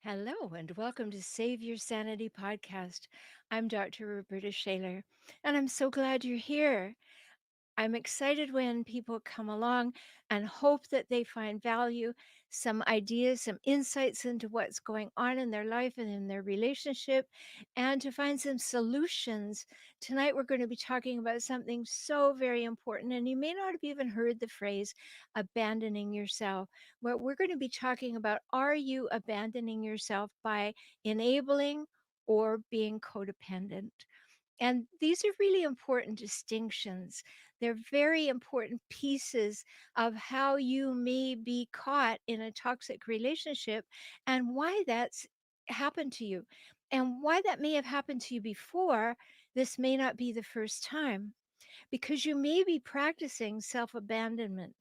Hello, and welcome to Save Your Sanity podcast. I'm Dr. Rhoberta Shaler, and I'm so glad you're here. I'm excited when people come along and hope that they find value, some ideas, some insights into what's going on in their life and in their relationship, and to find some solutions. Tonight, we're going to be talking about something so very important, and you may not have even heard the phrase abandoning yourself. What we're going to be talking about, are you abandoning yourself by enabling or being codependent? And these are really important distinctions. They're very important pieces of how you may be caught in a toxic relationship and why that's happened to you. And why that may have happened to you before, this may not be the first time because you may be practicing self abandonment.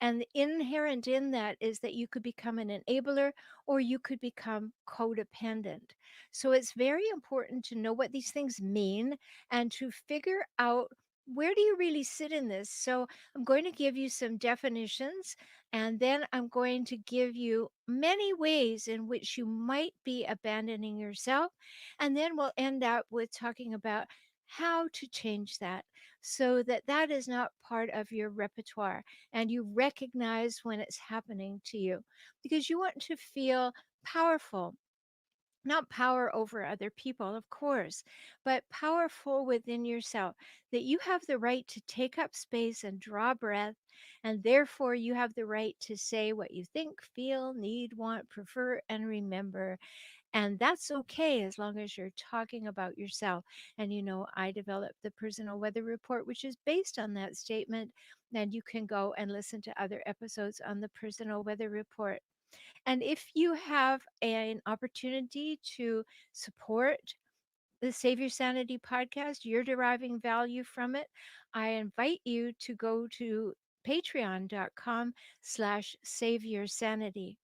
And inherent in that is that you could become an enabler or you could become codependent. So it's very important to know what these things mean and to figure out where do you really sit in this. So I'm going to give you some definitions and then I'm going to give you many ways in which you might be abandoning yourself. And then we'll end up with talking about how to change that so that that is not part of your repertoire and you recognize when it's happening to you because you want to feel powerful. Not power over other people, of course, but powerful within yourself, that you have the right to take up space and draw breath, and therefore you have the right to say what you think, feel, need, want, prefer, and remember. And that's okay as long as you're talking about yourself. And I developed the personal weather report, which is based on that statement. And you can go and listen to other episodes on the personal weather report. And if you have an opportunity to support the Save Your Sanity podcast, you're deriving value from it, I invite you to go to patreon.com/saveyoursanity.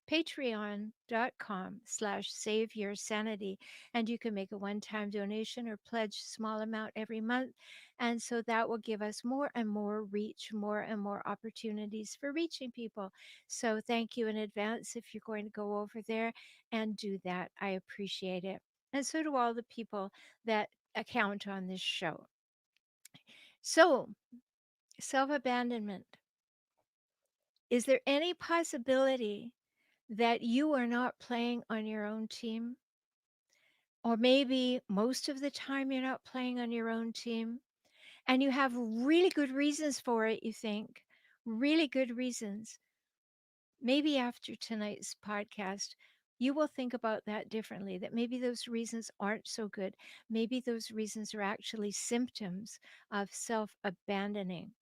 Patreon.com/saveyoursanity. And you can make a one-time donation or pledge a small amount every month. And so that will give us more and more reach, more and more opportunities for reaching people. So thank you in advance if you're going to go over there and do that. I appreciate it. And so do all the people that account on this show. So, self abandonment. Is there any possibility that you are not playing on your own team? Or maybe most of the time you're not playing on your own team and you have really good reasons for it, you think, really good reasons. Maybe after tonight's podcast, you will think about that differently, that maybe those reasons aren't so good. Maybe those reasons are actually symptoms of self abandoning.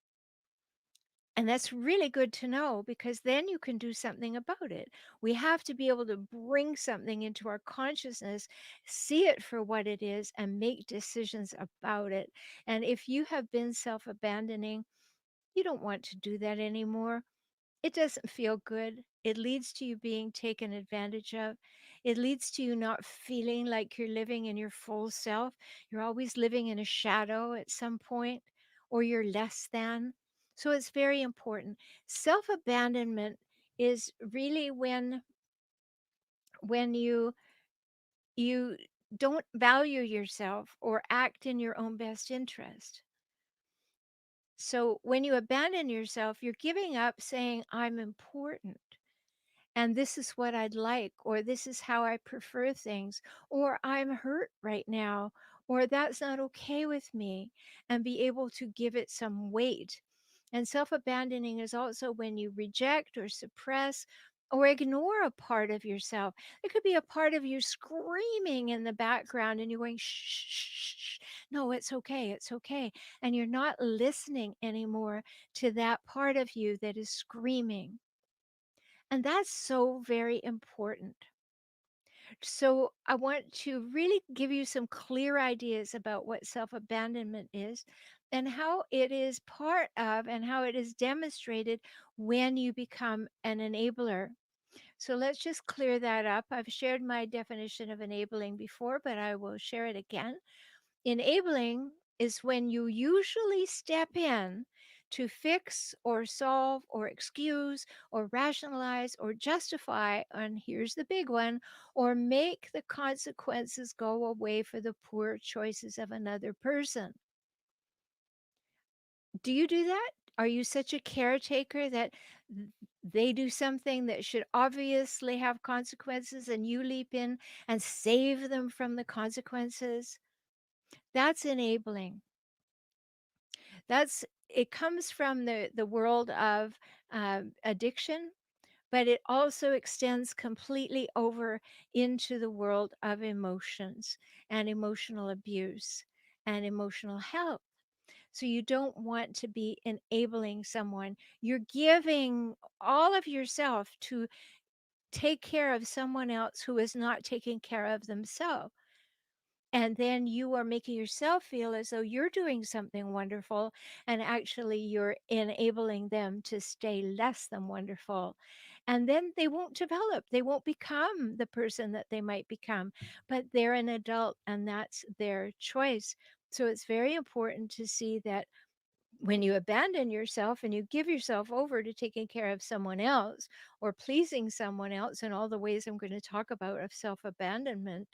And that's really good to know because then you can do something about it. We have to be able to bring something into our consciousness, see it for what it is, and make decisions about it. And if you have been self abandoning, you don't want to do that anymore. It doesn't feel good. It leads to you being taken advantage of. It leads to you not feeling like you're living in your full self. You're always living in a shadow at some point, or you're less than. So it's very important. Self abandonment is really when you don't value yourself or act in your own best interest. So when you abandon yourself, you're giving up saying, I'm important. And this is what I'd like, or this is how I prefer things, or I'm hurt right now, or that's not okay with me, and be able to give it some weight. And self abandoning is also when you reject or suppress or ignore a part of yourself. It could be a part of you screaming in the background, and you're going, shh, shh, shh. No, it's okay, it's okay. And you're not listening anymore to that part of you that is screaming. And that's so very important. So, I want to really give you some clear ideas about what self abandonment is and how it is part of and how it is demonstrated when you become an enabler. So, let's just clear that up. I've shared my definition of enabling before, but I will share it again. Enabling is when you usually step in to fix or solve or excuse or rationalize or justify, and here's the big one, or make the consequences go away for the poor choices of another person. Do you do that? Are you such a caretaker that they do something that should obviously have consequences and you leap in and save them from the consequences? That's enabling. It comes from the world of addiction, but it also extends completely over into the world of emotions and emotional abuse and emotional health. So you don't want to be enabling someone. You're giving all of yourself to take care of someone else who is not taking care of themselves. And then you are making yourself feel as though you're doing something wonderful, and actually you're enabling them to stay less than wonderful. And then they won't develop, they won't become the person that they might become, but they're an adult and that's their choice. So it's very important to see that when you abandon yourself and you give yourself over to taking care of someone else or pleasing someone else in all the ways I'm going to talk about of self abandonment,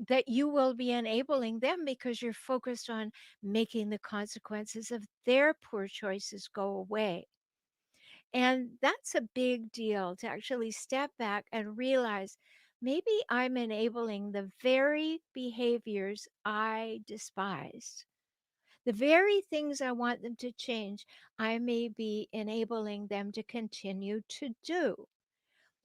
that you will be enabling them because you're focused on making the consequences of their poor choices go away. And that's a big deal to actually step back and realize maybe I'm enabling the very behaviors I despise. The very things I want them to change, I may be enabling them to continue to do.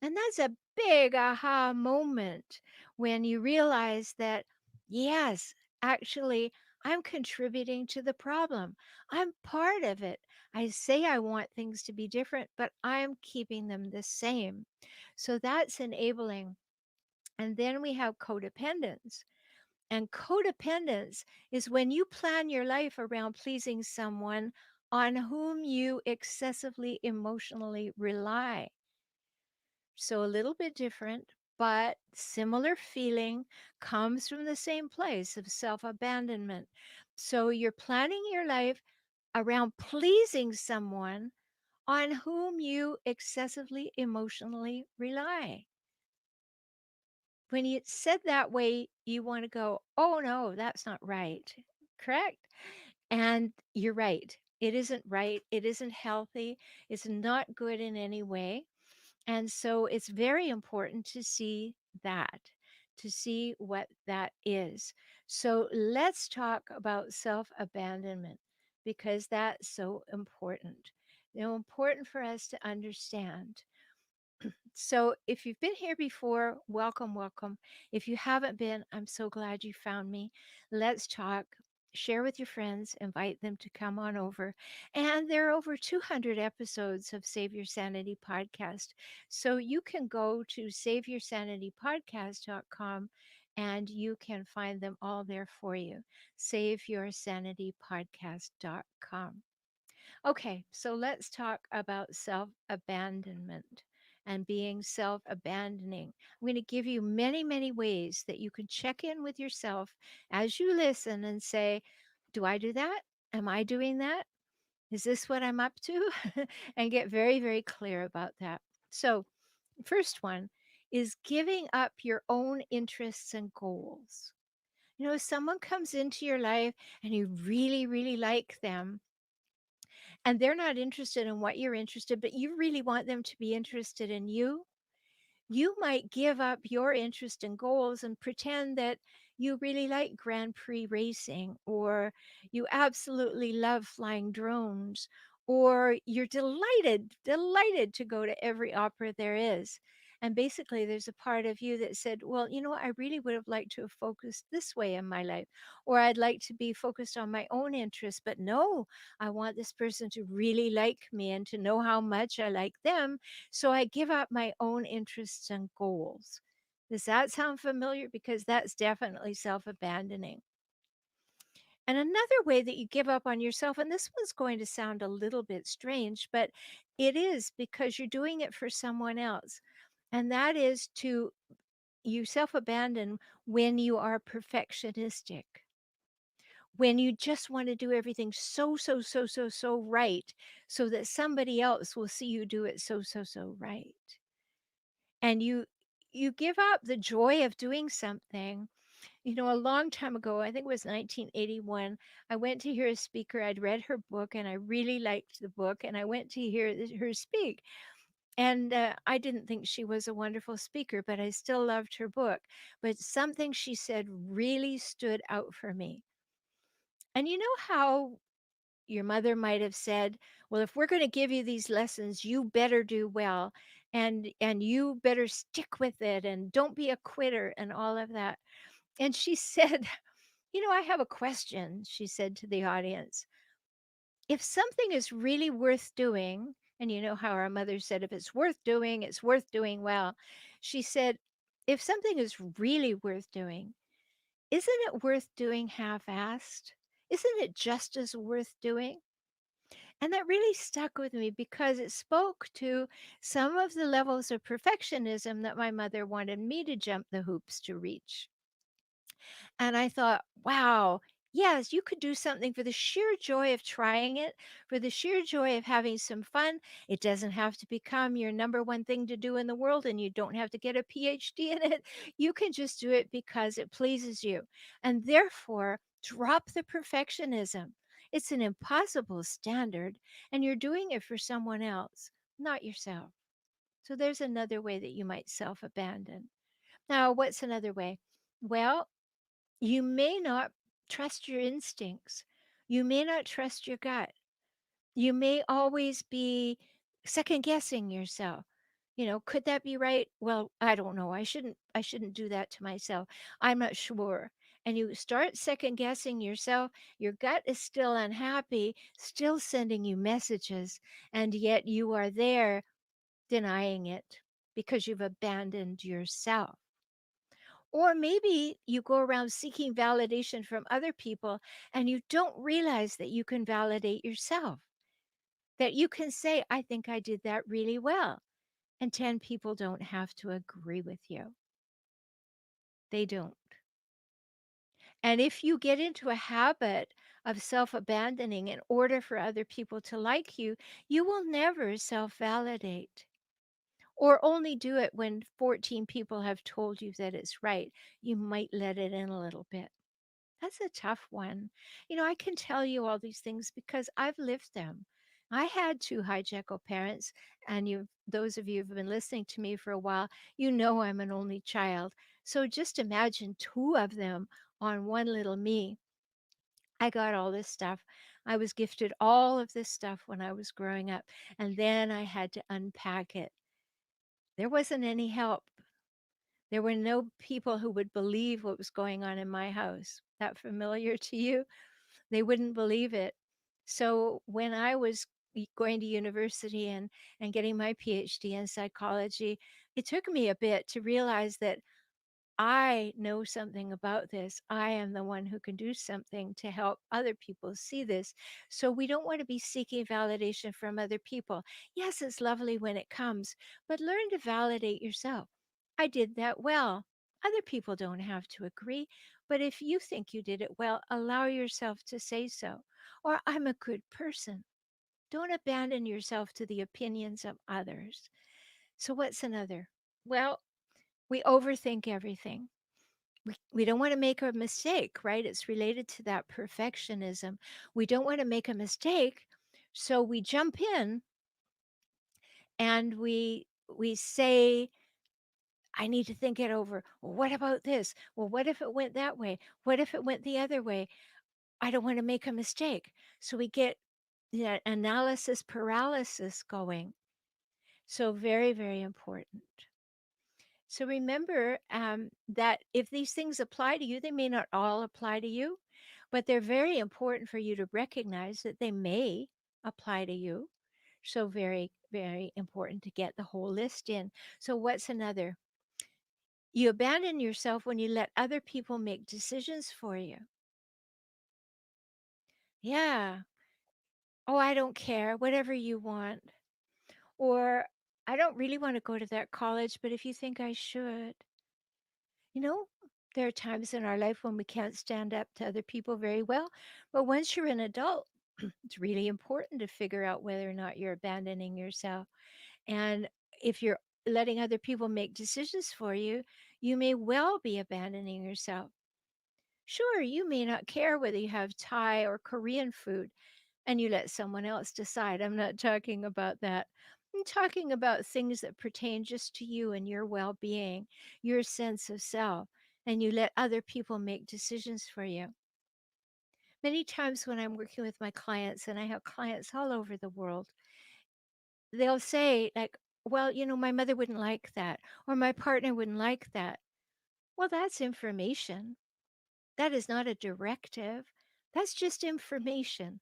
And that's a big aha moment when you realize that, yes, actually, I'm contributing to the problem. I'm part of it. I say I want things to be different, but I'm keeping them the same. So that's enabling. And then we have codependence. And codependence is when you plan your life around pleasing someone on whom you excessively emotionally rely. So a little bit different, but similar feeling comes from the same place of self abandonment. So you're planning your life around pleasing someone on whom you excessively emotionally rely. When it's said that way, you want to go, oh no, that's not right. Correct? And you're right. It isn't right. It isn't healthy. It's not good in any way. And so it's very important to see that, to see what that is. So let's talk about self abandonment because that's so important. Important for us to understand. So if you've been here before, welcome, welcome. If you haven't been, I'm so glad you found me. Let's talk. Share with your friends, invite them to come on over. And there are over 200 episodes of Save Your Sanity podcast. So you can go to saveyoursanitypodcast.com and you can find them all there for you. Saveyoursanitypodcast.com. Okay, so let's talk about self abandonment and being self abandoning. I'm going to give you many, many ways that you can check in with yourself as you listen and say, do I do that? Am I doing that? Is this what I'm up to? And get very, very clear about that. So, first one is giving up your own interests and goals. If someone comes into your life and you really, really like them, and they're not interested in what you're interested, but you really want them to be interested in you, you might give up your interest and goals and pretend that you really like Grand Prix racing, or you absolutely love flying drones, or you're delighted to go to every opera there is. And basically, there's a part of you that said, well, I really would have liked to have focused this way in my life, or I'd like to be focused on my own interests, but no, I want this person to really like me and to know how much I like them. So I give up my own interests and goals. Does that sound familiar? Because that's definitely self abandoning. And another way that you give up on yourself, and this one's going to sound a little bit strange, but it is because you're doing it for someone else. And that is to you self abandon when you are perfectionistic, when you just want to do everything so, so, so, so, so right so that somebody else will see you do it so, so, so right. And you give up the joy of doing something. You know, a long time ago, I think it was 1981, I went to hear a speaker. I'd read her book and I really liked the book, and I went to hear her speak. And I didn't think she was a wonderful speaker, but I still loved her book. But something she said really stood out for me. And you know how your mother might have said, "Well, if we're going to give you these lessons, you better do well, and you better stick with it, and don't be a quitter," and all of that. And she said, "You know, I have a question," she said to the audience. "If something is really worth doing," and you know how our mother said, "If it's worth doing well." She said, "If something is really worth doing, isn't it worth doing half-assed? Isn't it just as worth doing?" And that really stuck with me because it spoke to some of the levels of perfectionism that my mother wanted me to jump the hoops to reach. And I thought, wow, yes, you could do something for the sheer joy of trying it, for the sheer joy of having some fun. It doesn't have to become your number one thing to do in the world, and you don't have to get a PhD in it. You can just do it because it pleases you. And therefore, drop the perfectionism. It's an impossible standard, and you're doing it for someone else, not yourself. So there's another way that you might self abandon. Now, what's another way? Well, you may not trust your instincts. You may not trust your gut. You may always be second guessing yourself. You know, could that be right? Well, I don't know. I shouldn't do that to myself. I'm not sure. And you start second guessing yourself. Your gut is still unhappy, still sending you messages, and yet you are there denying it because you've abandoned yourself. Or maybe you go around seeking validation from other people and you don't realize that you can validate yourself, that you can say, "I think I did that really well." And 10 people don't have to agree with you. They don't. And if you get into a habit of self abandoning in order for other people to like you will never self validate. Or only do it when 14 people have told you that it's right. You might let it in a little bit. That's a tough one. You know, I can tell you all these things because I've lived them. I had two hijackal parents, and those of you who've been listening to me for a while, you know I'm an only child. So just imagine two of them on one little me. I got all this stuff. I was gifted all of this stuff when I was growing up, and then I had to unpack it. There wasn't any help. There were no people who would believe what was going on in my house. That familiar to you? They wouldn't believe it. So when I was going to university and getting my PhD in psychology, it took me a bit to realize that I know something about this. I am the one who can do something to help other people see this. So we don't want to be seeking validation from other people. Yes, it's lovely when it comes, but learn to validate yourself. I did that well. Other people don't have to agree, but if you think you did it well, allow yourself to say so. Or I'm a good person. Don't abandon yourself to the opinions of others. So, what's another? Well, we overthink everything. We don't want to make a mistake, right? It's related to that perfectionism. We don't want to make a mistake, so we jump in and we say, "I need to think it over. Well, what about this? Well, what if it went that way? What if it went the other way? I don't want to make a mistake." So we get the analysis paralysis going. So very, very important. So remember that if these things apply to you, they may not all apply to you, but they're very important for you to recognize that they may apply to you. So, very, very important to get the whole list in. So, what's another? You abandon yourself when you let other people make decisions for you. Yeah. "Oh, I don't care. Whatever you want." Or, "I don't really want to go to that college, but if you think I should." You know, There are times in our life when we can't stand up to other people very well, but once you're an adult, it's really important to figure out whether or not you're abandoning yourself. And if you're letting other people make decisions for you, you may well be abandoning yourself. Sure, you may not care whether you have Thai or Korean food and you let someone else decide. I'm not talking about that. I'm talking about things that pertain just to you and your well being, your sense of self, and you let other people make decisions for you. Many times when I'm working with my clients, and I have clients all over the world, they'll say, like, well, my mother wouldn't like that, or my partner wouldn't like that. Well, that's information. That is not a directive. That's just information.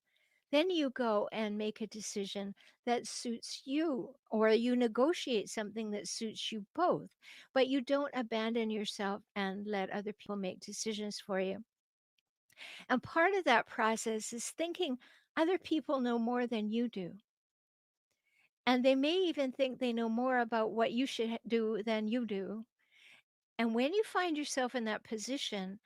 Then you go and make a decision that suits you, or you negotiate something that suits you both. But you don't abandon yourself and let other people make decisions for you. And part of that process is thinking other people know more than you do. And they may even think they know more about what you should do than you do. And when you find yourself in that position,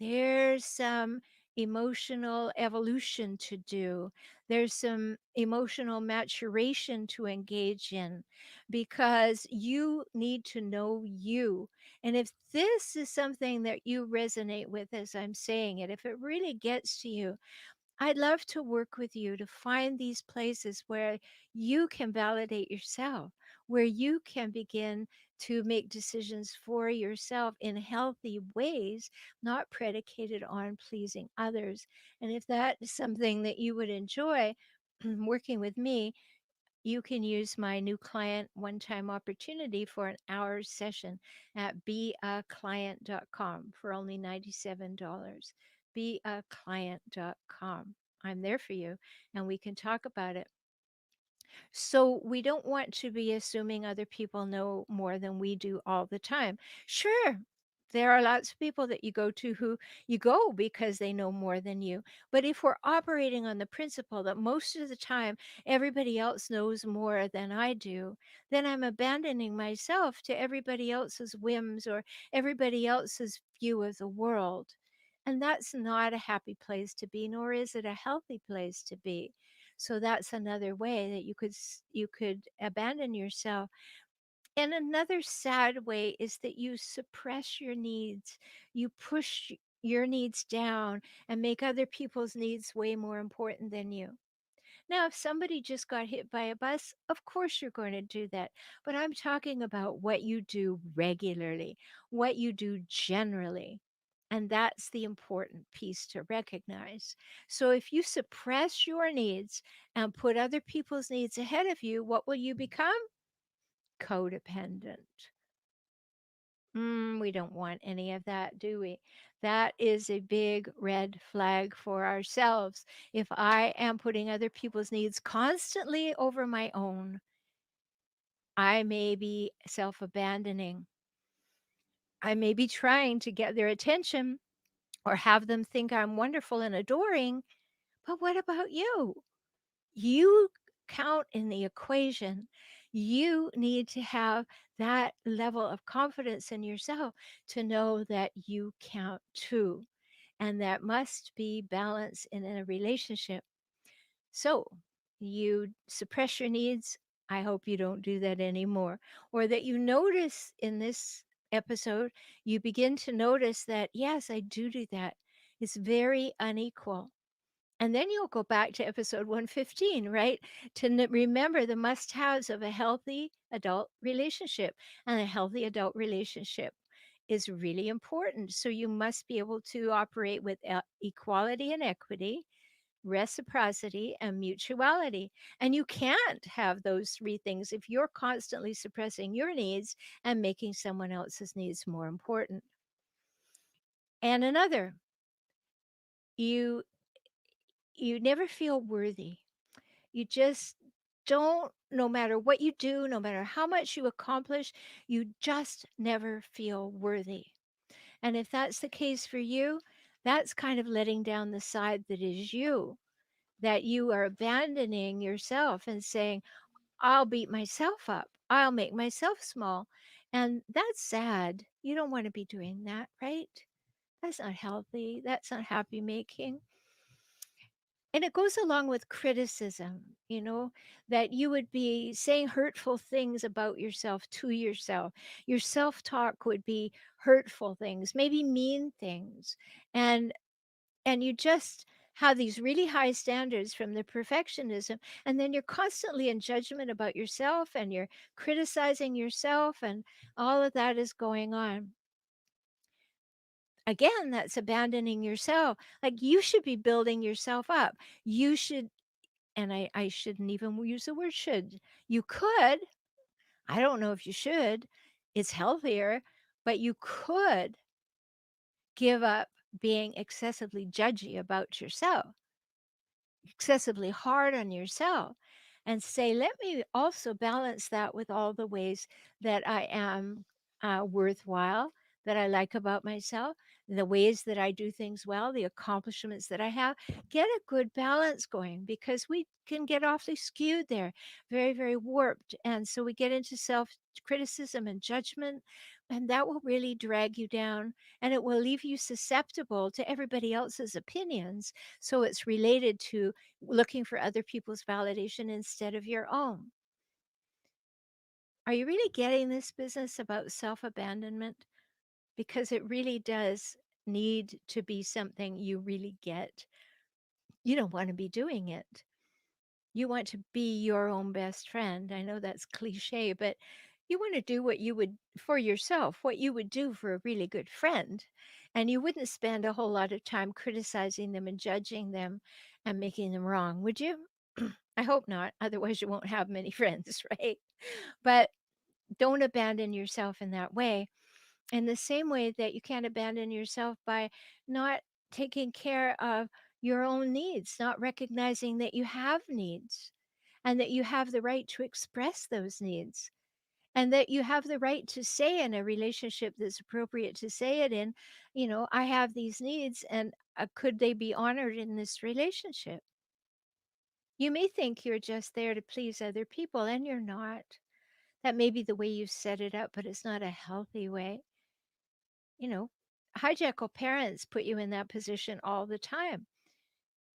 there's some emotional evolution to do. There's some emotional maturation to engage in because you need to know you. And if this is something that you resonate with as I'm saying it, if it really gets to you, I'd love to work with you to find these places where you can validate yourself, where you can begin to make decisions for yourself in healthy ways, not predicated on pleasing others. And if that is something that you would enjoy working with me, you can use my new client one time opportunity for an hour session at beaclient.com for only $97. Beaclient.com. I'm there for you and we can talk about it. So we don't want to be assuming other people know more than we do all the time. Sure, there are lots of people that you go to who you go because they know more than you. But if we're operating on the principle that most of the time everybody else knows more than I do, then I'm abandoning myself to everybody else's whims or everybody else's view of the world. And that's not a happy place to be, nor is it a healthy place to be. So that's another way that you could abandon yourself. And another sad way is that you suppress your needs. You push your needs down and make other people's needs way more important than you. Now, if somebody just got hit by a bus, of course you're going to do that. But I'm talking about what you do regularly, what you do generally. And that's the important piece to recognize. So if you suppress your needs and put other people's needs ahead of you, what will you become? Codependent. We don't want any of that, do we? That is a big red flag for ourselves. If I am putting other people's needs constantly over my own, I may be self abandoning. I may be trying to get their attention or have them think I'm wonderful and adoring. But what about you? You count in the equation. You need to have that level of confidence in yourself to know that you count too. And that must be balance in a relationship. So you suppress your needs. I hope you don't do that anymore. Or that you notice in this episode, you begin to notice that, yes, I do that. It's very unequal. And then you'll go back to episode 115, right? To remember the must haves of a healthy adult relationship. And a healthy adult relationship is really important. So you must be able to operate with equality and equity, reciprocity, and mutuality. And you can't have those three things if you're constantly suppressing your needs and making someone else's needs more important. And another, you you never feel worthy. You just don't, no matter what you do, no matter how much you accomplish, you just never feel worthy. And if that's the case for you, that's kind of letting down the side that is you, that you are abandoning yourself and saying, I'll beat myself up. I'll make myself small. And that's sad. You don't want to be doing that, right? That's not healthy. That's not happy making. And it goes along with criticism, that you would be saying hurtful things about yourself to yourself. Your self talk would be hurtful things, maybe mean things. And you just have these really high standards from the perfectionism, and then you're constantly in judgment about yourself, and you're criticizing yourself, and all of that is going on. Again, that's abandoning yourself. Like, you should be building yourself up. You should, and I shouldn't even use the word should. You could, I don't know if you should, it's healthier, but you could give up being excessively judgy about yourself, excessively hard on yourself, and say, let me also balance that with all the ways that I am worthwhile, that I like about myself, the ways that I do things well, the accomplishments that I have. Get a good balance going, because we can get awfully skewed there, very, very warped. And so we get into self criticism and judgment, and that will really drag you down, and it will leave you susceptible to everybody else's opinions. So it's related to looking for other people's validation instead of your own. Are you really getting this business about self abandonment? Because it really does need to be something you really get. You don't want to be doing it. You want to be your own best friend. I know that's cliche, but you want to do what you would for yourself, what you would do for a really good friend. And you wouldn't spend a whole lot of time criticizing them and judging them and making them wrong, would you? I hope not. Otherwise, you won't have many friends, right? But don't abandon yourself in that way. In the same way that you can't abandon yourself by not taking care of your own needs, not recognizing that you have needs, and that you have the right to express those needs, and that you have the right to say in a relationship that's appropriate to say it in, I have these needs, and could they be honored in this relationship? You may think you're just there to please other people, and you're not. That may be the way you set it up, but it's not a healthy way. You know, hijackal parents put you in that position all the time.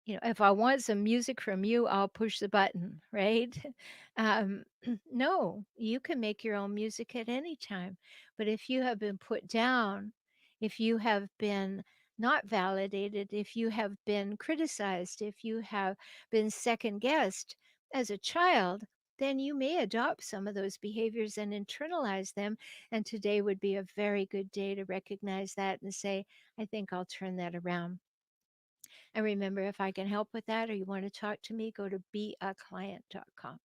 If I want some music from you, I'll push the button, right? Um, no, you can make your own music at any time. But if you have been put down, if you have been not validated, if you have been criticized, if you have been second guessed as a child, then you may adopt some of those behaviors and internalize them. And today would be a very good day to recognize that and say, I think I'll turn that around. And remember, if I can help with that or you want to talk to me, go to beaclient.com.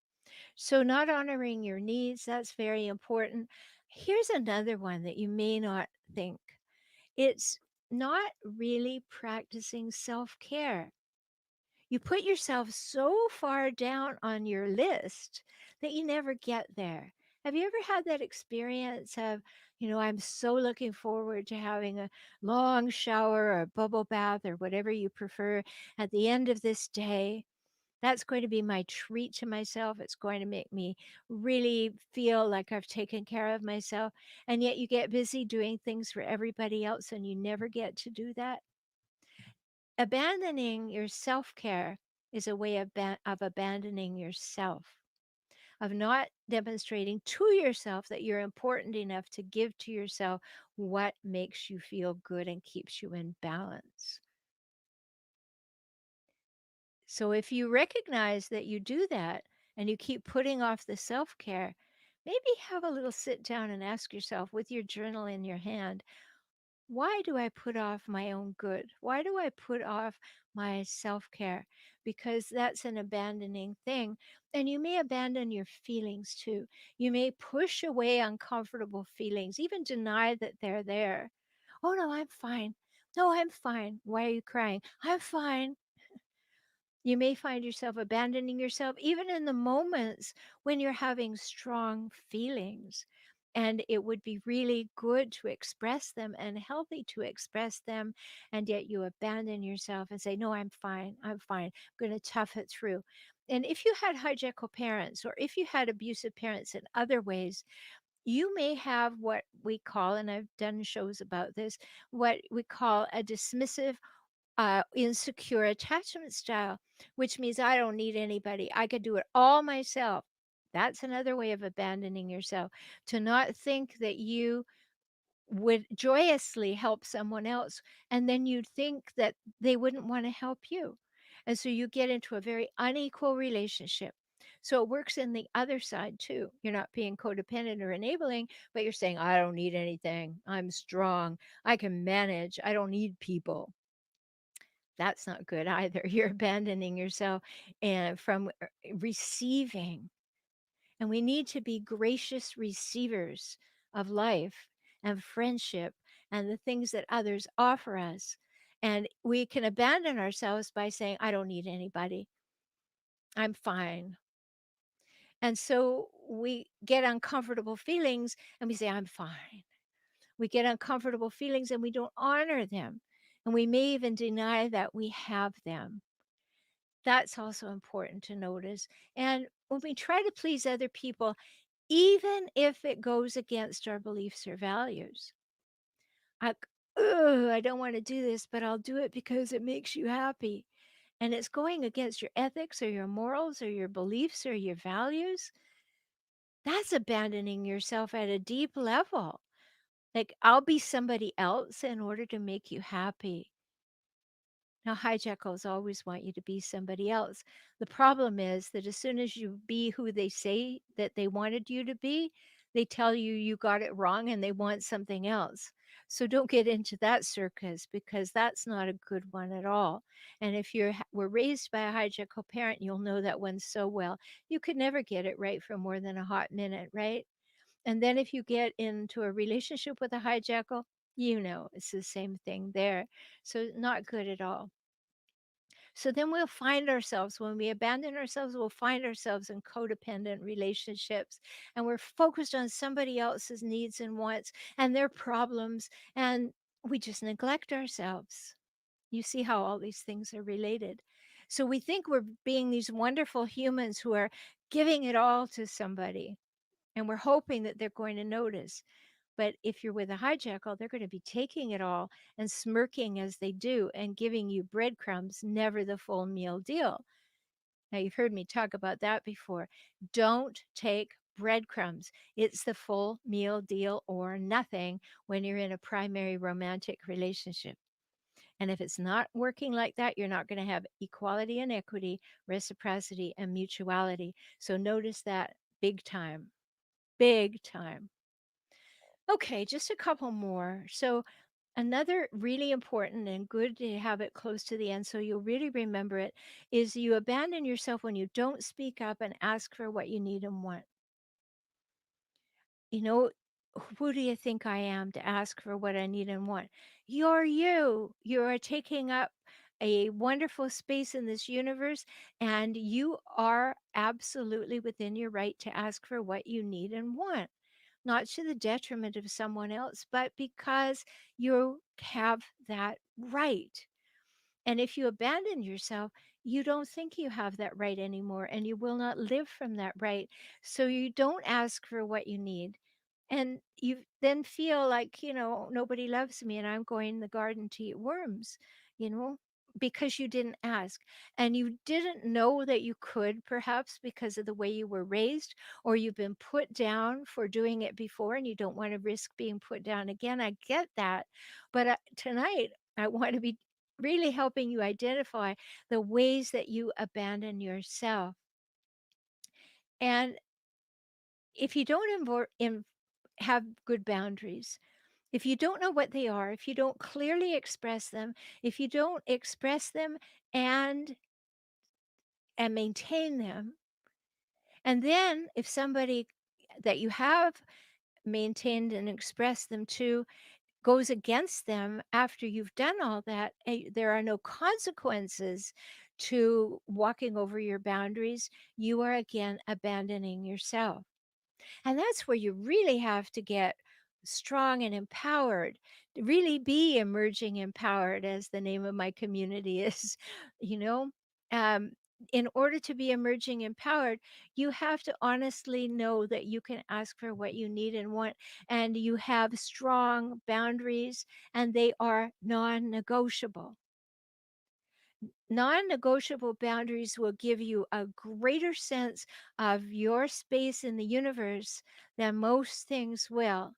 So, not honoring your needs, that's very important. Here's another one that you may not think, it's not really practicing self care. You put yourself so far down on your list that you never get there. Have you ever had that experience of, I'm so looking forward to having a long shower or a bubble bath or whatever you prefer at the end of this day? That's going to be my treat to myself. It's going to make me really feel like I've taken care of myself. And yet you get busy doing things for everybody else and you never get to do that. Abandoning your self-care is a way of abandoning yourself, of not demonstrating to yourself that you're important enough to give to yourself what makes you feel good and keeps you in balance. So if you recognize that you do that and you keep putting off the self-care, maybe have a little sit down and ask yourself with your journal in your hand, why do I put off my own good? Why do I put off my self care? Because that's an abandoning thing. And you may abandon your feelings too. You may push away uncomfortable feelings, even deny that they're there. Oh, no, I'm fine. No, I'm fine. Why are you crying? I'm fine. You may find yourself abandoning yourself even in the moments when you're having strong feelings. And it would be really good to express them and healthy to express them. And yet you abandon yourself and say, no, I'm fine. I'm fine. I'm going to tough it through. And if you had hijackal parents or if you had abusive parents in other ways, you may have what we call, and I've done shows about this, what we call a dismissive, insecure attachment style, which means I don't need anybody. I could do it all myself. That's another way of abandoning yourself, to not think that you would joyously help someone else, and then you'd think that they wouldn't want to help you. And so you get into a very unequal relationship. So it works in the other side too. You're not being codependent or enabling, but you're saying, I don't need anything. I'm strong. I can manage. I don't need people. That's not good either. You're abandoning yourself and from receiving. And we need to be gracious receivers of life and friendship and the things that others offer us. And we can abandon ourselves by saying, I don't need anybody. I'm fine. And so we get uncomfortable feelings and we say, I'm fine. We get uncomfortable feelings and we don't honor them. And we may even deny that we have them. That's also important to notice. And when we try to please other people, even if it goes against our beliefs or values, like, "Ugh, I don't want to do this, but I'll do it because it makes you happy." And it's going against your ethics or your morals or your beliefs or your values. That's abandoning yourself at a deep level. Like, I'll be somebody else in order to make you happy. Now, hijackals always want you to be somebody else. The problem is that as soon as you be who they say that they wanted you to be, they tell you you got it wrong and they want something else. So don't get into that circus because that's not a good one at all. And if were raised by a hijackal parent, you'll know that one so well. You could never get it right for more than a hot minute, right? And then if you get into a relationship with a hijackal, you know it's the same thing there. So not good at all. So then we'll find ourselves, when we abandon ourselves, we'll find ourselves in codependent relationships and we're focused on somebody else's needs and wants and their problems, and we just neglect ourselves. You see how all these things are related. So we think we're being these wonderful humans who are giving it all to somebody and we're hoping that they're going to notice. But if you're with a hijackal, they're going to be taking it all and smirking as they do and giving you breadcrumbs, never the full meal deal. Now, you've heard me talk about that before. Don't take breadcrumbs. It's the full meal deal or nothing when you're in a primary romantic relationship. And if it's not working like that, you're not going to have equality and equity, reciprocity and mutuality. So notice that big time, big time. Okay, just a couple more. So, another really important and good to have it close to the end so you'll really remember it is you abandon yourself when you don't speak up and ask for what you need and want. You know, who do you think I am to ask for what I need and want? You're you. You are taking up a wonderful space in this universe, and you are absolutely within your right to ask for what you need and want, not to the detriment of someone else, but because you have that right. And if you abandon yourself, you don't think you have that right anymore, and you will not live from that right. So you don't ask for what you need. And you then feel like, nobody loves me and I'm going in the garden to eat worms, you know, because you didn't ask. And you didn't know that you could, perhaps because of the way you were raised, or you've been put down for doing it before and you don't want to risk being put down again. I get that. But tonight, I want to be really helping you identify the ways that you abandon yourself. And if you don't have good boundaries, if you don't know what they are, if you don't clearly express them, if you don't express them and maintain them, and then if somebody that you have maintained and expressed them to goes against them after you've done all that, there are no consequences to walking over your boundaries, you are again abandoning yourself. And that's where you really have to get strong and empowered, to really be emerging empowered, as the name of my community is, you know. Um, in order to be emerging empowered, you have to honestly know that you can ask for what you need and want, and you have strong boundaries, and they are non negotiable. Non negotiable boundaries will give you a greater sense of your space in the universe than most things will.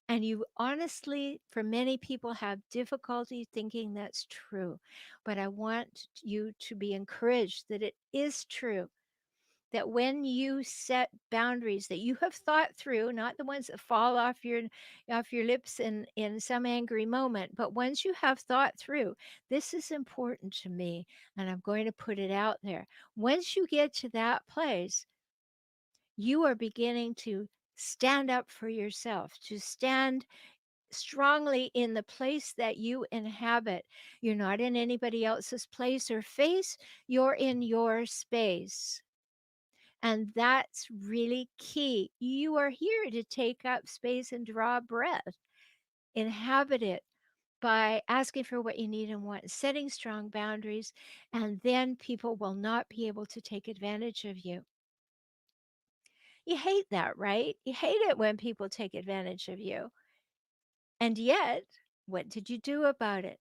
And you honestly, for many people, have difficulty thinking that's true. But I want you to be encouraged that it is true, that when you set boundaries that you have thought through, not the ones that fall off your lips in some angry moment, but ones you have thought through, this is important to me and I'm going to put it out there. Once you get to that place, you are beginning to stand up for yourself, to stand strongly in the place that you inhabit. You're not in anybody else's place or face, you're in your space. And that's really key. You are here to take up space and draw breath, inhabit it by asking for what you need and want, setting strong boundaries, and then people will not be able to take advantage of you. You hate that, right? You hate it when people take advantage of you. And yet, what did you do about it?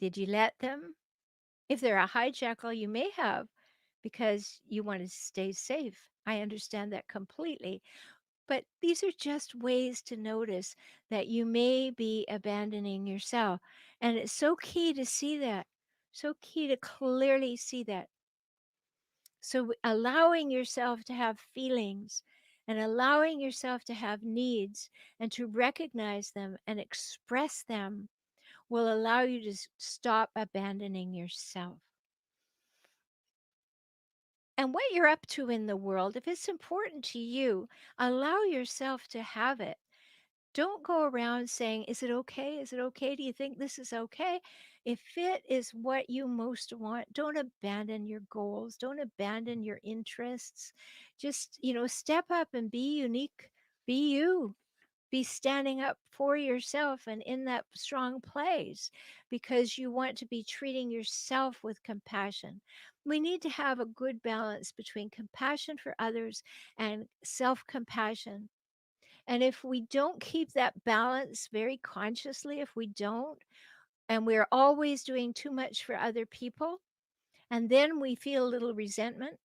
Did you let them? If they're a hijackal, you may have because you want to stay safe. I understand that completely. But these are just ways to notice that you may be abandoning yourself. And it's so key to see that, so key to clearly see that. So, allowing yourself to have feelings and allowing yourself to have needs and to recognize them and express them will allow you to stop abandoning yourself. And what you're up to in the world, if it's important to you, allow yourself to have it. Don't go around saying, "Is it okay? Is it okay? Do you think this is okay?" If it is what you most want, don't abandon your goals. Don't abandon your interests. Just, step up and be unique. Be you. Be standing up for yourself and in that strong place because you want to be treating yourself with compassion. We need to have a good balance between compassion for others and self compassion. And if we don't keep that balance very consciously, if we don't, and we're always doing too much for other people, and then we feel a little resentment.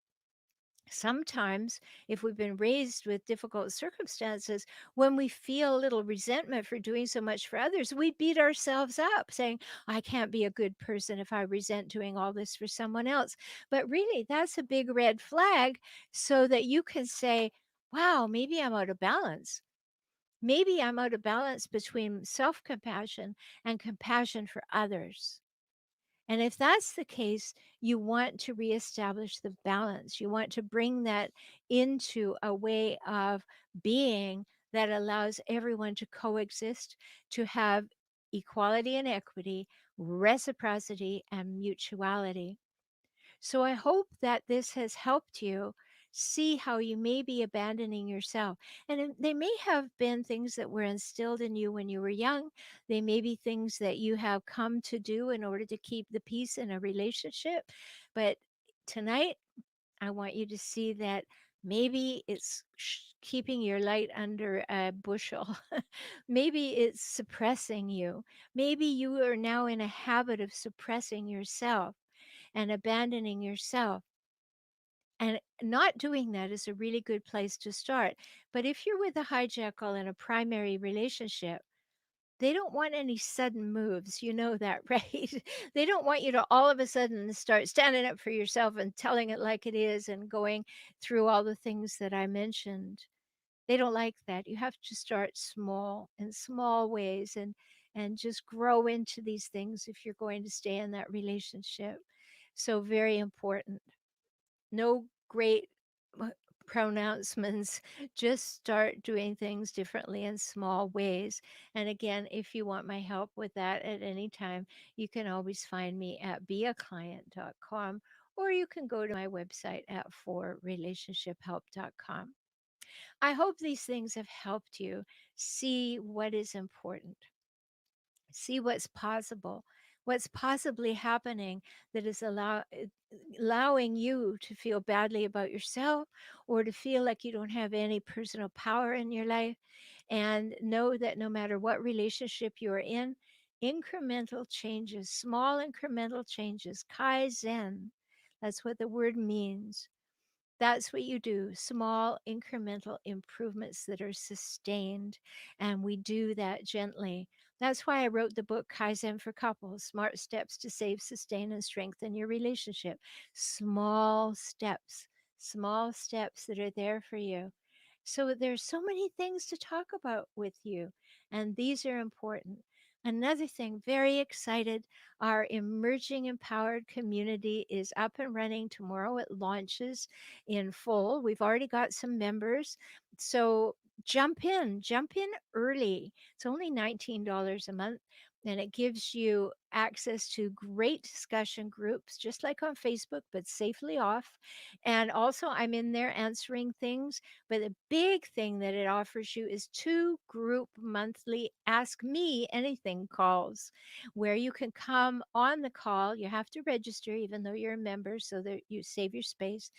Sometimes, if we've been raised with difficult circumstances, when we feel a little resentment for doing so much for others, we beat ourselves up saying, "I can't be a good person if I resent doing all this for someone else." But really, that's a big red flag so that you can say, "Wow, maybe I'm out of balance. Maybe I'm out of balance between self compassion and compassion for others." And if that's the case, you want to reestablish the balance. You want to bring that into a way of being that allows everyone to coexist, to have equality and equity, reciprocity and mutuality. So I hope that this has helped you see how you may be abandoning yourself. And they may have been things that were instilled in you when you were young. They may be things that you have come to do in order to keep the peace in a relationship. But tonight, I want you to see that maybe it's keeping your light under a bushel. Maybe it's suppressing you. Maybe you are now in a habit of suppressing yourself and abandoning yourself. And not doing that is a really good place to start. But if you're with a hijackal in a primary relationship, they don't want any sudden moves. You know that, right? They don't want you to all of a sudden start standing up for yourself and telling it like it is and going through all the things that I mentioned. They don't like that. You have to start small in small ways and just grow into these things if you're going to stay in that relationship. So very important. No great uh, pronouncements. Just start doing things differently in small ways. And again, if you want my help with that at any time, you can always find me at beaclient.com, or you can go to my website at forrelationshiphelp.com. I hope these things have helped you see what is important, see what's possible what's possibly happening that is allowing you to feel badly about yourself or to feel like you don't have any personal power in your life. And know that no matter what relationship you're in, incremental changes, small incremental changes, kaizen, that's what the word means. That's what you do, small incremental improvements that are sustained. And we do that gently. That's why I wrote the book Kaizen for Couples, Smart Steps to Save, Sustain, and Strengthen Your Relationship. Small steps that are there for you. So there's so many things to talk about with you, and these are important. Another thing, very excited, our emerging empowered community is up and running tomorrow. It launches in full. We've already got some members. So jump in early. It's only $19 a month. And it gives you access to great discussion groups, just like on Facebook, but safely off. And also, I'm in there answering things. But the big thing that it offers you is 2 group monthly Ask Me Anything calls, where you can come on the call. You have to register, even though you're a member, so that you save your space.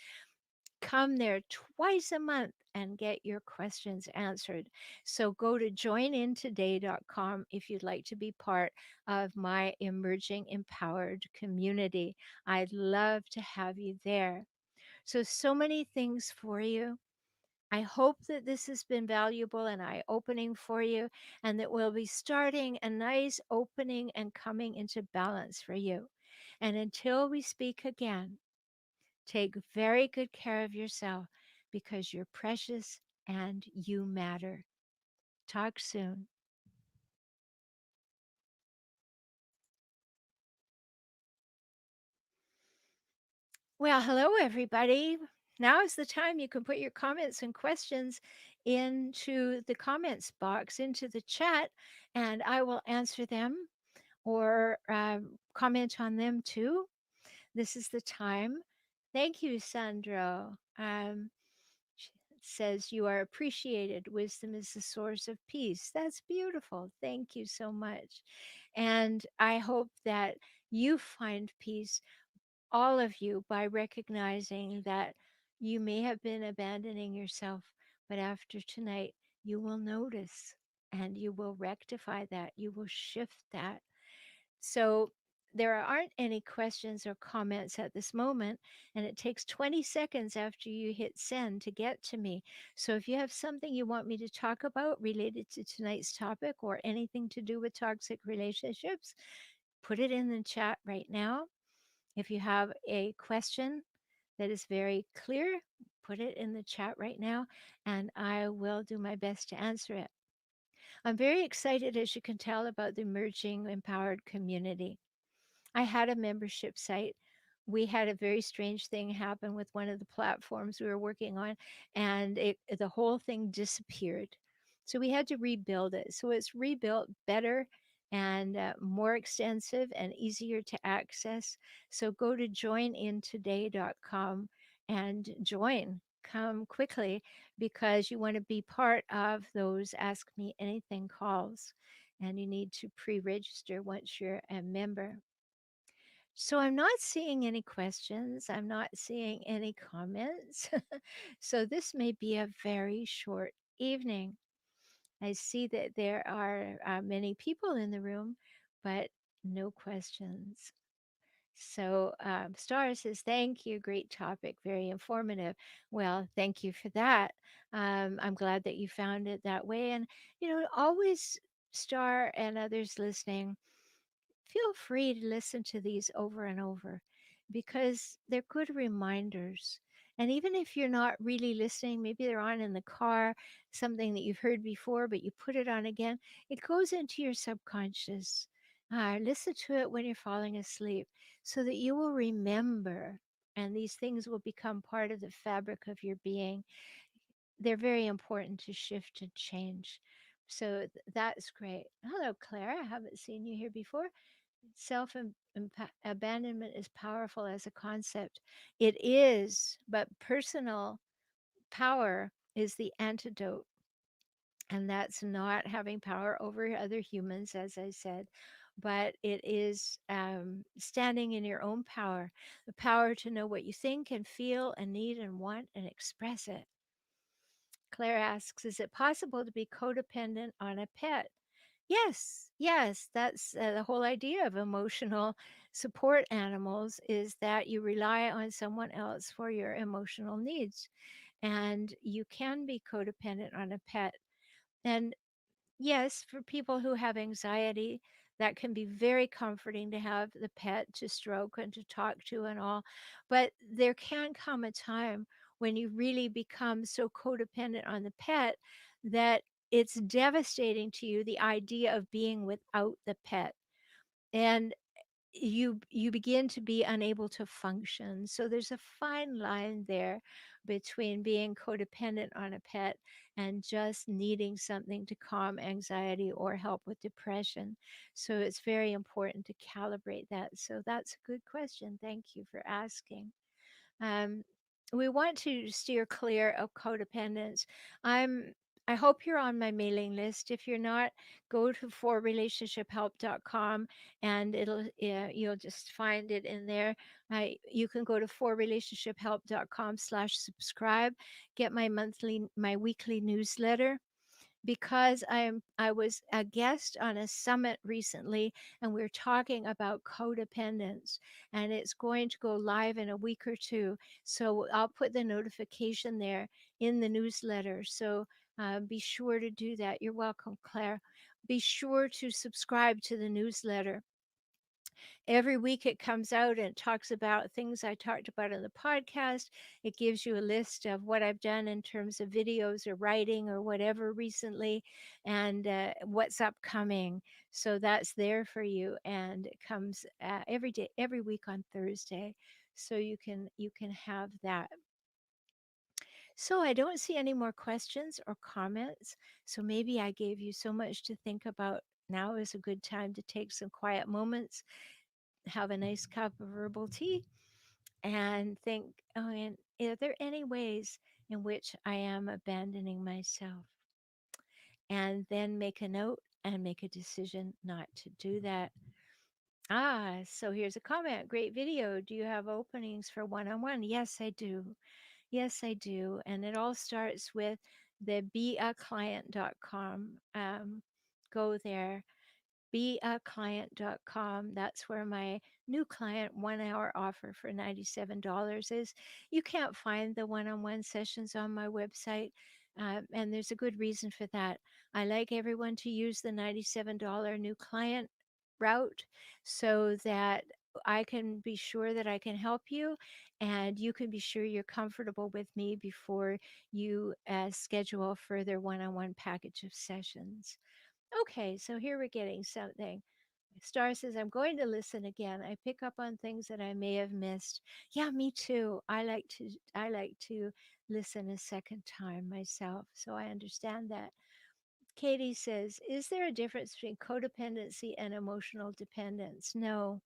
Come there twice a month and get your questions answered. So go to joinintoday.com if you'd like to be part of my emerging empowered community. I'd love to have you there. So many things for you. I hope that this has been valuable and eye opening for you, and that we'll be starting a nice opening and coming into balance for you. And until we speak again, take very good care of yourself because you're precious and you matter. Talk soon. Well, hello, everybody. Now is the time you can put your comments and questions into the comments box, into the chat, and I will answer them or comment on them too. This is the time. Thank you, Sandro. She says you are appreciated. Wisdom is the source of peace. That's beautiful. Thank you so much. And I hope that you find peace, all of you, by recognizing that you may have been abandoning yourself, but after tonight, you will notice and you will rectify that. You will shift that. So there aren't any questions or comments at this moment, and it takes 20 seconds after you hit send to get to me. So if you have something you want me to talk about related to tonight's topic or anything to do with toxic relationships, put it in the chat right now. If you have a question that is very clear, put it in the chat right now, and I will do my best to answer it. I'm very excited, as you can tell, about the emerging empowered community. I had a membership site. We had a very strange thing happen with one of the platforms we were working on, and the whole thing disappeared. So we had to rebuild it. So it's rebuilt better and more extensive and easier to access. So go to joinintoday.com and join. Come quickly because you want to be part of those Ask Me Anything calls. And you need to pre register once you're a member. So I'm not seeing any questions. I'm not seeing any comments. So this may be a very short evening. I see that there are many people in the room, but no questions. So Star says, thank you. Great topic. Very informative. Well, thank you for that. I'm glad that you found it that way. And, always, Star and others listening, feel free to listen to these over and over because they're good reminders. And even if you're not really listening, maybe they're on in the car, something that you've heard before, but you put it on again, it goes into your subconscious. Listen to it when you're falling asleep so that you will remember, and these things will become part of the fabric of your being. They're very important to shift and change. So that's great. Hello, Claire. I haven't seen you here before. Self abandonment is powerful as a concept. It is, but personal power is the antidote. And that's not having power over other humans, as I said, but it is standing in your own power, the power to know what you think and feel and need and want and express it. Claire asks, is it possible to be codependent on a pet? Yes, yes, that's the whole idea of emotional support animals is that you rely on someone else for your emotional needs. And you can be codependent on a pet. And yes, for people who have anxiety, that can be very comforting to have the pet to stroke and to talk to and all. But there can come a time when you really become so codependent on the pet that it's devastating to you, the idea of being without the pet. And you begin to be unable to function. So there's a fine line there between being codependent on a pet and just needing something to calm anxiety or help with depression. So it's very important to calibrate that. So that's a good question. Thank you for asking. Um, we want to steer clear of codependence. I'm I hope you're on my mailing list. If you're not, go to forrelationshiphelp.com and you'll just find it in there. You can go to forrelationshiphelp.com/subscribe, get my weekly newsletter because I was a guest on a summit recently and we are talking about codependence and it's going to go live in a week or two. So I'll put the notification there in the newsletter. So be sure to do that. You're welcome, Claire. Be sure to subscribe to the newsletter. Every week it comes out and it talks about things I talked about in the podcast. It gives you a list of what I've done in terms of videos or writing or whatever recently and what's upcoming. So that's there for you and it comes every day, every week on Thursday. So you can have that. So I don't see any more questions or comments. So maybe I gave you so much to think about. Now is a good time to take some quiet moments, have a nice cup of herbal tea, and think, oh, and are there any ways in which I am abandoning myself? And then make a note and make a decision not to do that. So here's a comment. Great video. Do you have openings for one on one? Yes, I do. Yes, I do. And it all starts with the beaclient.com. Go there, beaclient.com. That's where my new client 1 hour offer for $97 is. You can't find the one on one sessions on my website. And there's a good reason for that. I like everyone to use the $97 new client route so that I can be sure that I can help you and you can be sure you're comfortable with me before you schedule a further one on one package of sessions. Okay, so here we're getting something. Star says, I'm going to listen again. I pick up on things that I may have missed. Yeah, me too. I like to listen a second time myself. So I understand that. Katie says, is there a difference between codependency and emotional dependence? No,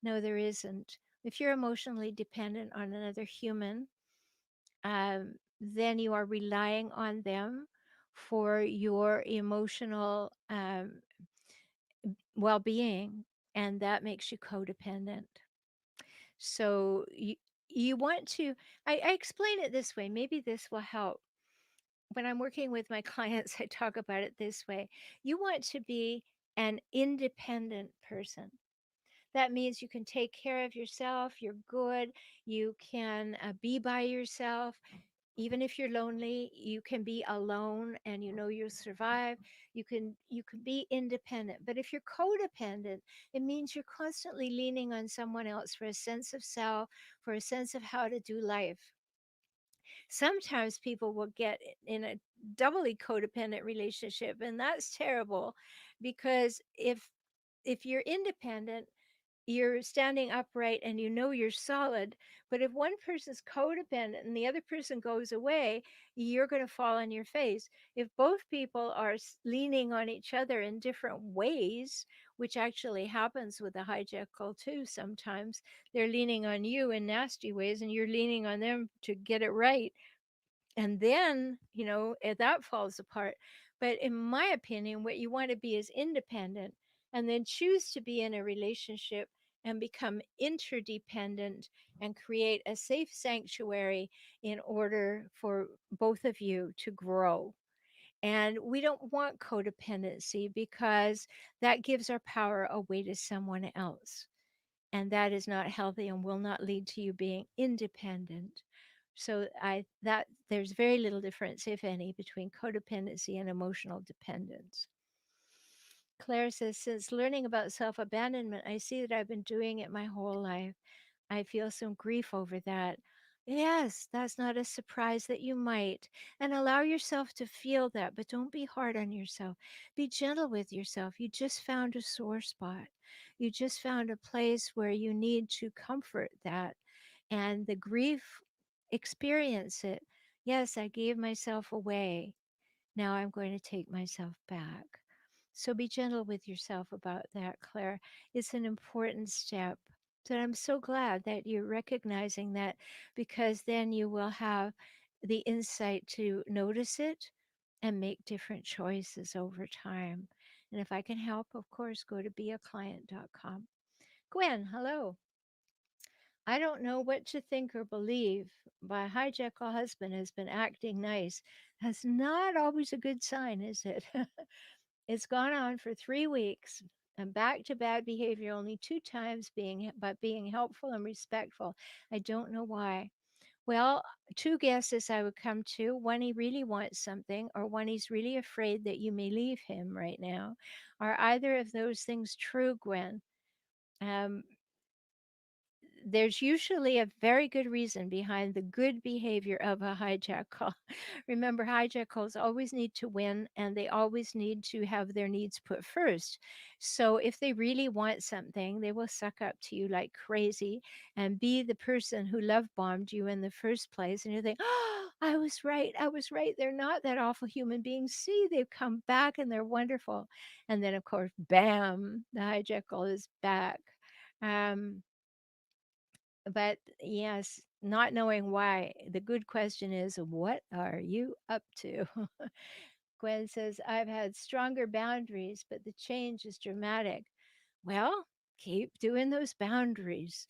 no, there isn't. If you're emotionally dependent on another human, then you are relying on them for your emotional well being, and that makes you codependent. So you want to, I explain it this way. Maybe this will help. When I'm working with my clients, I talk about it this way. You want to be an independent person. That means you can take care of yourself, you're good, you can be by yourself, even if you're lonely, you can be alone and you know you'll survive. You can be independent. But if you're codependent, it means you're constantly leaning on someone else for a sense of self, for a sense of how to do life. Sometimes people will get in a doubly codependent relationship, and that's terrible because if you're independent, you're standing upright and you know you're solid. But if one person's codependent and the other person goes away, you're going to fall on your face. If both people are leaning on each other in different ways, which actually happens with a hijackal too, sometimes they're leaning on you in nasty ways and you're leaning on them to get it right. And then, that falls apart. But in my opinion, what you want to be is independent. and then choose to be in a relationship and become interdependent and create a safe sanctuary in order for both of you to grow. And we don't want codependency because that gives our power away to someone else. And that is not healthy and will not lead to you being independent. So I that there's very little difference, if any, between codependency and emotional dependence. Claire says, since learning about self abandonment, I see that I've been doing it my whole life. I feel some grief over that. Yes, that's not a surprise that you might. And allow yourself to feel that, but don't be hard on yourself. Be gentle with yourself. You just found a sore spot. You just found a place where you need to comfort that. And the grief, experience it. Yes, I gave myself away. Now I'm going to take myself back. So be gentle with yourself about that, Claire. It's an important step. So I'm so glad that you're recognizing that, because then you will have the insight to notice it and make different choices over time. And if I can help, of course, go to beaclient.com. Gwen, hello. I don't know what to think or believe. My hijackal husband has been acting nice. That's not always a good sign, is it? It's gone on for 3 weeks. I'm back to bad behavior only 2 times, but being helpful and respectful. I don't know why. Well, two guesses I would come to. One, he really wants something, or one, he's really afraid that you may leave him right now. Are either of those things true, Gwen? Um, there's usually a very good reason behind the good behavior of a hijack call. Remember, hijack calls always need to win, and they always need to have their needs put first. So if they really want something, they will suck up to you like crazy and be the person who love bombed you in the first place. And you think, oh, I was right. I was right. They're not that awful human beings. See, they've come back and they're wonderful. And then, of course, bam, the hijack call is back. Um, but yes, not knowing why. The good question is, what are you up to? Gwen says, I've had stronger boundaries, but the change is dramatic. Well, keep doing those boundaries.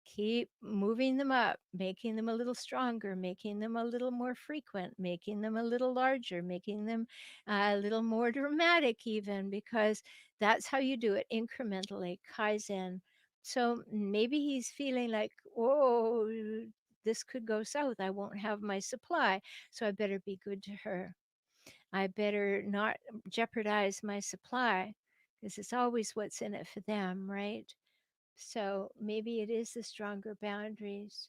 Keep moving them up, making them a little stronger, making them a little more frequent, making them a little larger, making them a little more dramatic, even, because that's how you do it incrementally, Kaizen. So maybe he's feeling like, oh, this could go south. I won't have my supply. So I better be good to her. I better not jeopardize my supply, because it's always what's in it for them, right? So maybe it is the stronger boundaries.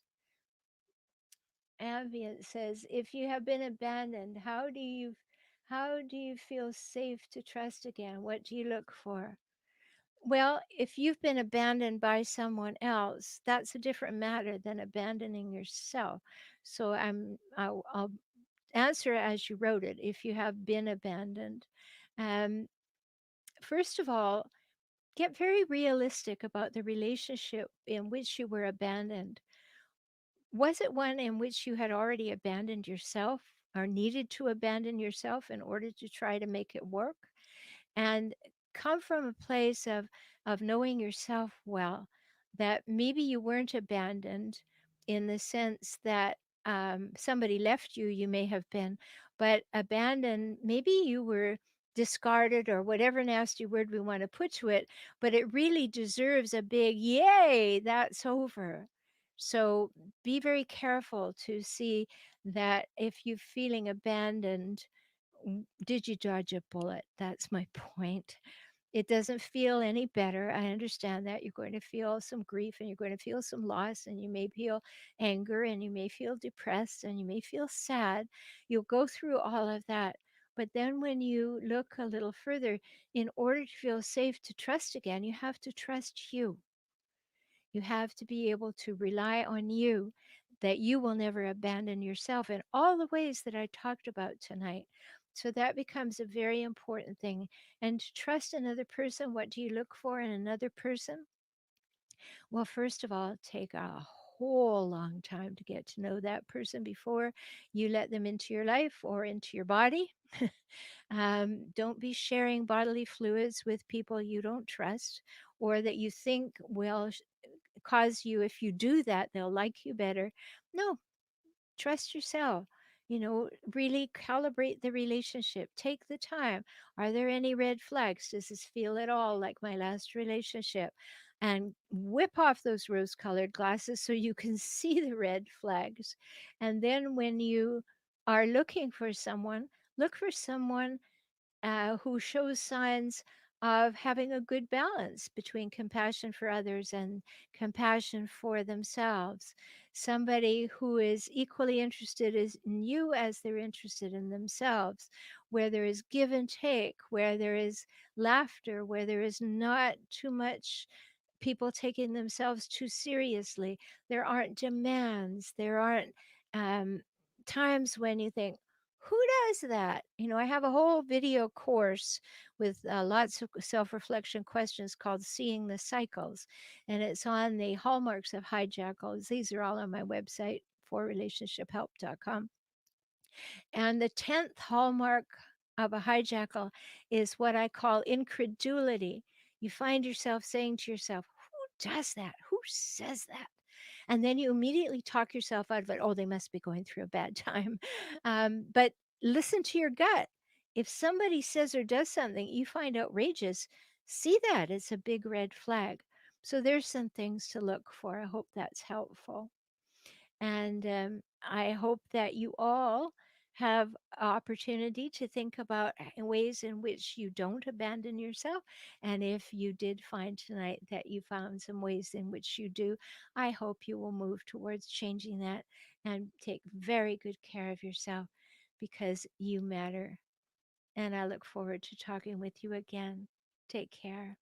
Ambient says, if you have been abandoned, how do you feel safe to trust again? What do you look for? Well, if you've been abandoned by someone else, that's a different matter than abandoning yourself. So I'll answer as you wrote it. If you have been abandoned, um, first of all, get very realistic about the relationship in which you were abandoned. Was it one in which you had already abandoned yourself or needed to abandon yourself in order to try to make it work? And come from a place of knowing yourself well, that maybe you weren't abandoned in the sense that somebody left you, you may have been, but abandoned, maybe you were discarded or whatever nasty word we want to put to it, but it really deserves a big yay, that's over. So be very careful to see that if you're feeling abandoned, did you dodge a bullet? That's my point. It doesn't feel any better. I understand that. You're going to feel some grief and you're going to feel some loss, and you may feel anger and you may feel depressed and you may feel sad. You'll go through all of that. But then when you look a little further, in order to feel safe to trust again, you have to trust you. You have to be able to rely on you, that you will never abandon yourself in all the ways that I talked about tonight. So that becomes a very important thing. And to trust another person, what do you look for in another person? Well, first of all, take a whole long time to get to know that person before you let them into your life or into your body. Don't be sharing bodily fluids with people you don't trust or that you think will cause you, if you do that, they'll like you better. No, trust yourself. Really calibrate the relationship. Take the time. Are there any red flags? Does this feel at all like my last relationship? And whip off those rose colored glasses so you can see the red flags. And then when you are looking for someone, look for someone who shows signs of having a good balance between compassion for others and compassion for themselves. Somebody who is equally interested in you as they're interested in themselves, where there is give and take, where there is laughter, where there is not too much people taking themselves too seriously. There aren't demands. There aren't um, times when you think, who does that? I have a whole video course with lots of self reflection questions called Seeing the Cycles. And it's on the hallmarks of hijackals. These are all on my website, forrelationshiphelp.com. And the 10th hallmark of a hijackal is what I call incredulity. You find yourself saying to yourself, who does that? Who says that? And then you immediately talk yourself out of it. Oh, they must be going through a bad time. But listen to your gut. If somebody says or does something you find outrageous, see that it's a big red flag. So there's some things to look for. I hope that's helpful. And I hope that you all have opportunity to think about ways in which you don't abandon yourself. And if you did find tonight that you found some ways in which you do, I hope you will move towards changing that and take very good care of yourself because you matter. And I look forward to talking with you again. Take care.